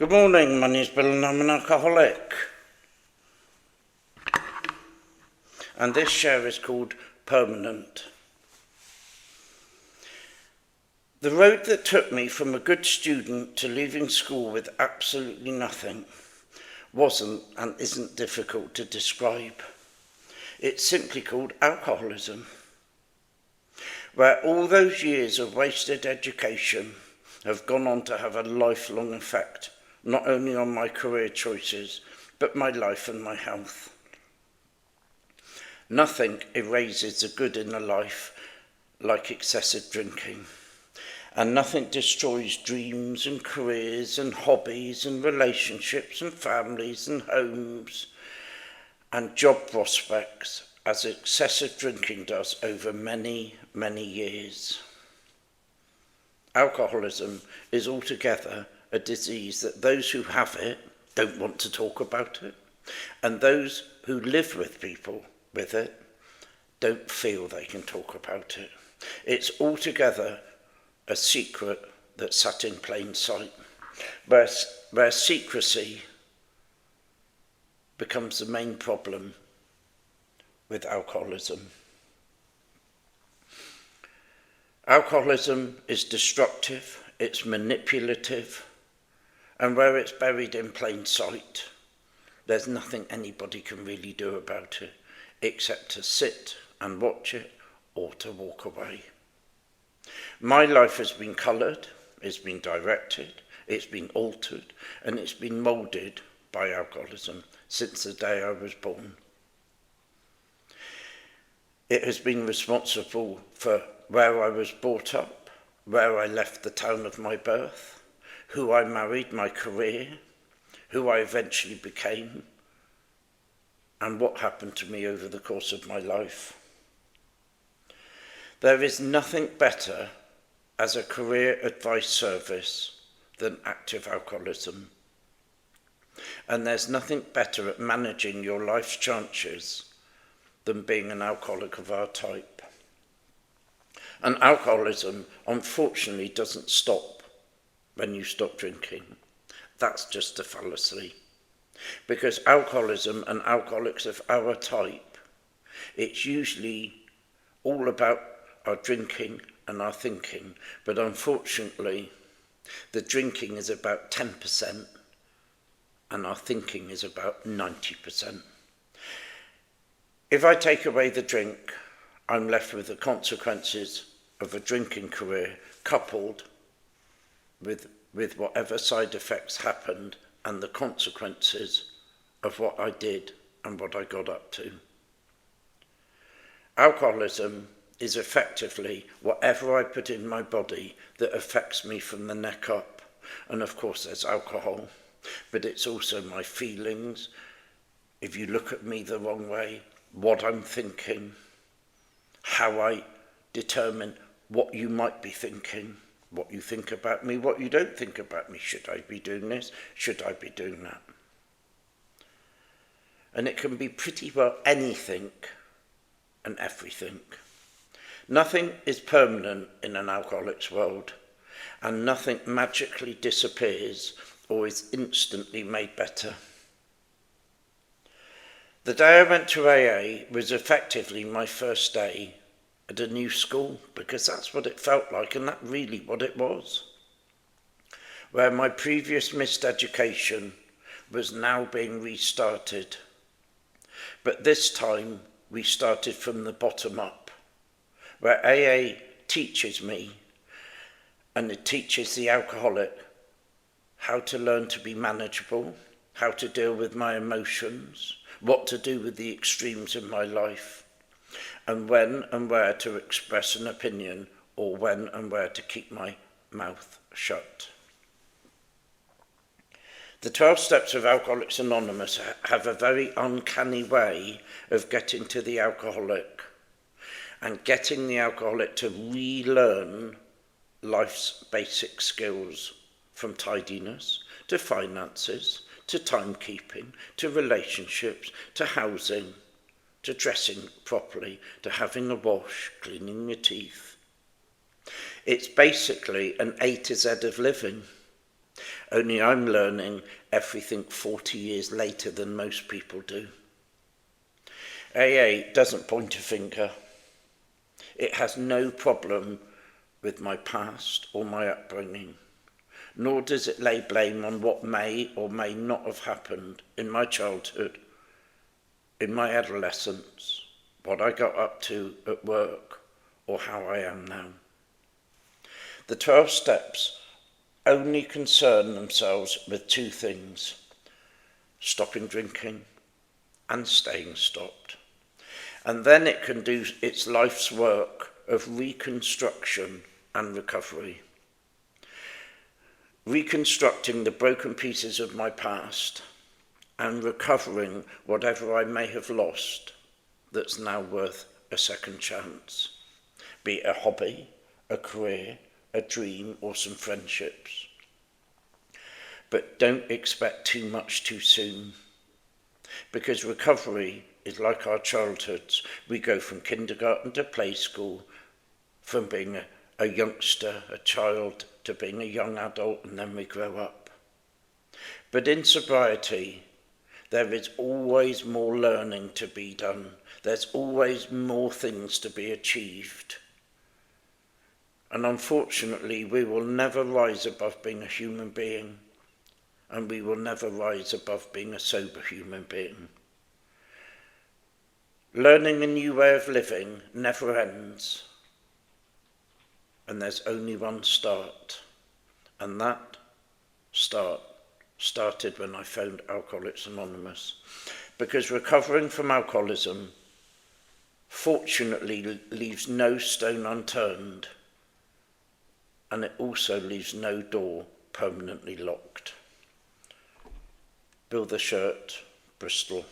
Good morning, my name's Bill and I'm an alcoholic. And this share is called Permanent. The road that took me from a good student to leaving school with absolutely nothing wasn't and isn't difficult to describe. It's simply called alcoholism, where all those years of wasted education have gone on to have a lifelong effect, not only on my career choices, but my life and my health. Nothing erases the good in a life like excessive drinking, and nothing destroys dreams and careers and hobbies and relationships and families and homes and job prospects as excessive drinking does over many, many years. Alcoholism is altogether a disease that those who have it don't want to talk about it, and those who live with people with it don't feel they can talk about it. It's altogether a secret that sat in plain sight, where secrecy becomes the main problem with alcoholism. Alcoholism is destructive, it's manipulative, and where it's buried in plain sight, there's nothing anybody can really do about it, except to sit and watch it or to walk away. My life has been coloured, it's been directed, it's been altered, and it's been moulded by alcoholism since the day I was born. It has been responsible for where I was brought up, where I left the town of my birth, who I married, my career, who I eventually became, and what happened to me over the course of my life. There is nothing better as a career advice service than active alcoholism. And there's nothing better at managing your life's chances than being an alcoholic of our type. And alcoholism, unfortunately, doesn't stop when you stop drinking. That's just a fallacy. Because alcoholism and alcoholics of our type, it's usually all about our drinking and our thinking, but unfortunately, the drinking is about 10% and our thinking is about 90%. If I take away the drink, I'm left with the consequences of a drinking career coupled with whatever side effects happened and the consequences of what I did and what I got up to. Alcoholism is effectively whatever I put in my body that affects me from the neck up. And of course there's alcohol, but it's also my feelings. If you look at me the wrong way, what I'm thinking, how I determine what you might be thinking, what you think about me, what you don't think about me. Should I be doing this? Should I be doing that? And it can be pretty well anything and everything. Nothing is permanent in an alcoholic's world, and nothing magically disappears or is instantly made better. The day I went to AA was effectively my first day at a new school, because that's what it felt like, and that's really what it was. Where my previous missed education was now being restarted. But this time we started from the bottom up, where AA teaches me, and it teaches the alcoholic how to learn to be manageable, how to deal with my emotions, what to do with the extremes in my life, and when and where to express an opinion, or when and where to keep my mouth shut. The 12 steps of Alcoholics Anonymous have a very uncanny way of getting to the alcoholic and getting the alcoholic to relearn life's basic skills, from tidiness to finances, to timekeeping, to relationships, to housing, to dressing properly, to having a wash, cleaning your teeth. It's basically an A to Z of living. Only I'm learning everything 40 years later than most people do. AA doesn't point a finger. It has no problem with my past or my upbringing, nor does it lay blame on what may or may not have happened in my childhood, in my adolescence, what I got up to at work, or how I am now. The 12 steps only concern themselves with two things: stopping drinking and staying stopped. And then it can do its life's work of reconstruction and recovery. Reconstructing the broken pieces of my past and recovering whatever I may have lost that's now worth a second chance, be it a hobby, a career, a dream, or some friendships. But don't expect too much too soon, because recovery is like our childhoods. We go from kindergarten to play school, from being a youngster, a child, to being a young adult, and then we grow up. But in sobriety, there is always more learning to be done. There's always more things to be achieved. And unfortunately, we will never rise above being a human being, and we will never rise above being a sober human being. Learning a new way of living never ends, and there's only one start, and that started when I found Alcoholics Anonymous, because recovering from alcoholism fortunately leaves no stone unturned, and it also leaves no door permanently locked. Bill the Shirt, Bristol.